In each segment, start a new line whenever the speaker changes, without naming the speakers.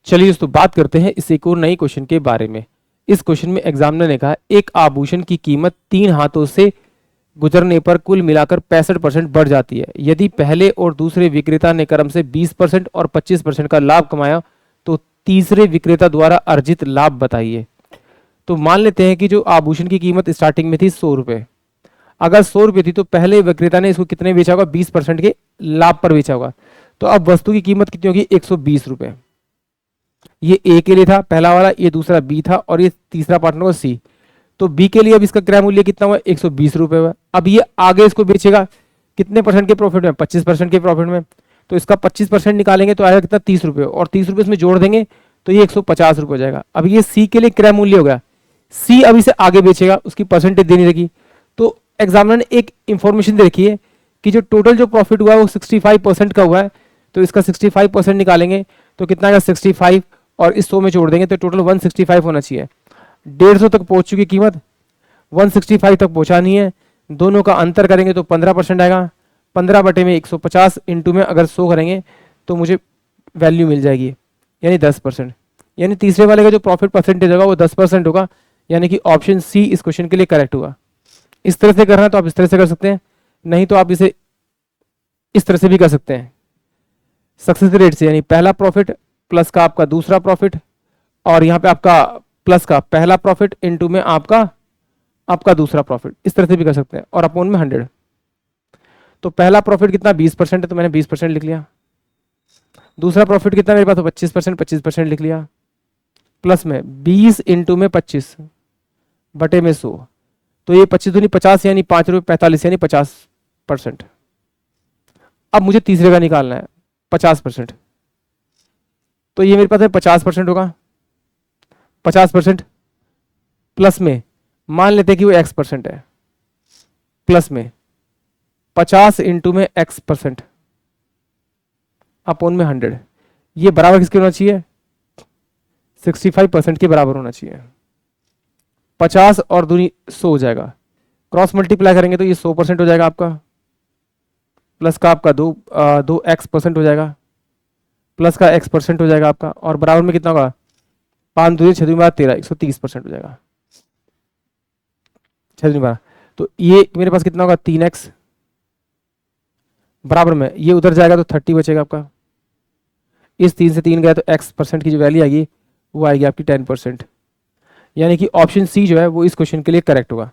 चलिए दोस्तों बात करते हैं इस एक और नई क्वेश्चन के बारे में। इस क्वेश्चन में एग्जामिनर ने कहा एक आभूषण की कीमत 3 हाथों से गुजरने पर कुल मिलाकर 65% बढ़ जाती है। यदि पहले और दूसरे विक्रेता ने क्रम से 20% और 25% का लाभ कमाया तो तीसरे विक्रेता द्वारा अर्जित लाभ बताइए। तो मान लेते हैं कि जो आभूषण की कीमत स्टार्टिंग में थी 100 रुपए, अगर 100 रुपए थी तो पहले विक्रेता ने इसको कितने बेचा होगा, 20% के लाभ पर बेचा होगा। तो अब वस्तु की कीमत कितनी होगी, 120 रुपए। ये ए के लिए था पहला वाला, ये दूसरा बी था और ये तीसरा पार्टनर होगा सी। तो बी के लिए अब इसका क्रय मूल्य कितना हुआ, 120 रुपए हुआ। अब ये आगे इसको बेचेगा कितने परसेंट के प्रॉफिट में, 25% के प्रॉफिट में। तो इसका 25% निकालेंगे तो आएगा कितना, 30 रुपए, और 30 रुपए इसमें जोड़ देंगे तो ये 150 रुपए हो जाएगा। अब ये सी के लिए क्रय मूल्य हो गया, सी अब इसे आगे बेचेगा, उसकी परसेंटेज देनी रहेगी। तो एग्जामिनर ने एक इंफॉर्मेशन दे रखी है कि जो टोटल जो प्रॉफिट हुआ है वो 65% का हुआ है, तो इसका 65% निकालेंगे तो कितना आएगा, 65 और इस 100 में जोड़ देंगे तो टोटल 165 होना चाहिए। 150 तक पहुंच चुकी कीमत, 165 तक पहुंचानी है, दोनों का अंतर करेंगे तो 15% आएगा। 15 बटे में 150 इंटू में अगर 100 करेंगे तो मुझे वैल्यू मिल जाएगी, यानी 10%। यानी तीसरे वाले का जो प्रॉफिट परसेंटेज होगा वो 10% होगा, यानी कि ऑप्शन सी इस क्वेश्चन के लिए करेक्ट होगा। इस तरह से करना है तो आप इस तरह से कर सकते हैं, नहीं तो आप इसे इस तरह से भी कर सकते हैं, सक्सेस रेट से, यानी पहला प्रॉफिट प्लस का आपका दूसरा प्रॉफिट और यहाँ पे आपका प्लस का पहला प्रॉफिट इनटू में आपका दूसरा प्रॉफिट, इस तरह से भी कर सकते हैं, और अपॉन में 100। तो पहला प्रॉफिट कितना 20% है तो मैंने 20% लिख लिया, दूसरा प्रॉफिट कितना मेरे पास तो 25% लिख लिया, प्लस में 20 इंटू में 25 बटे में 100, तो ये 25 दूनी 50 यानी 5 रुपये 45 यानी 50%। अब मुझे तीसरे का निकालना है 50%, तो ये मेरे पास है 50% होगा, 50% प्लस में मान लेते हैं कि वो x% है, प्लस में 50 इंटू में x% अपॉन में 100, ये बराबर किसके होना चाहिए, 65% के बराबर होना चाहिए। 50 और दूनी 100 हो जाएगा, क्रॉस मल्टीप्लाई करेंगे तो ये 100% हो जाएगा आपका, प्लस का आपका 2x% हो जाएगा, प्लस का x% हो जाएगा आपका, और बराबर में कितना होगा, 5 दूनी 6 दूनी 13, 130% हो जाएगा, 6 दूनी 12। तो ये मेरे पास कितना होगा 3x, बराबर में ये उधर जाएगा तो 30 बचेगा आपका, इस 3 से 3 गया तो x% की जो वैल्यू आएगी वो आएगी आपकी 10%। यानी कि ऑप्शन सी जो है वो इस क्वेश्चन के लिए करेक्ट होगा।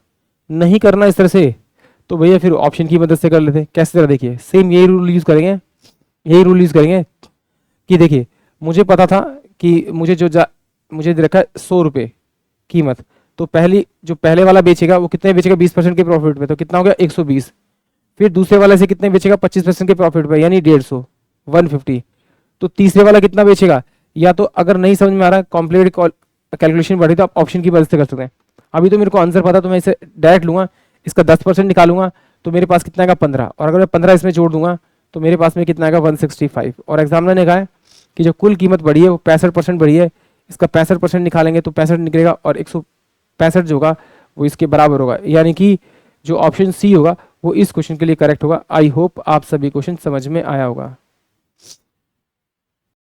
नहीं करना इस तरह से तो भैया फिर ऑप्शन की मदद से कर लेते हैं। कैसे तरह देखिए, सेम यही रूल यूज करेंगे कि देखिए मुझे पता था कि मुझे दे रखा है 100 रुपये कीमत, तो पहले वाला बेचेगा वो कितने बेचेगा, 20% के प्रॉफिट पे, तो कितना हो गया 120। फिर दूसरे वाले से कितने बेचेगा, 25% के प्रॉफिट पे, यानी 150, 150। तो तीसरे वाला कितना बेचेगा, या तो अगर नहीं समझ में आ रहा है कॉम्प्लीट कैलकुलेशन बढ़ी तो आप ऑप्शन की मदद से कर सकते हैं। अभी तो मेरे को आंसर पता तो मैं इसे डायरेक्ट लूंगा, इसका 10% निकालूंगा तो मेरे पास कितना आएगा 15, और अगर मैं 15 इसमें जोड़ दूंगा तो मेरे पास में कितना आएगा 165। और एग्जामिनर ने कहा है कि जो कुल कीमत बढ़ी है वो 65% बढ़ी है, इसका 65% निकालेंगे तो 65 निकलेगा, और 165 जो होगा वो इसके बराबर होगा, यानी कि जो ऑप्शन सी होगा वो इस क्वेश्चन के लिए करेक्ट होगा। आई होप आप सभी क्वेश्चन समझ में आया होगा।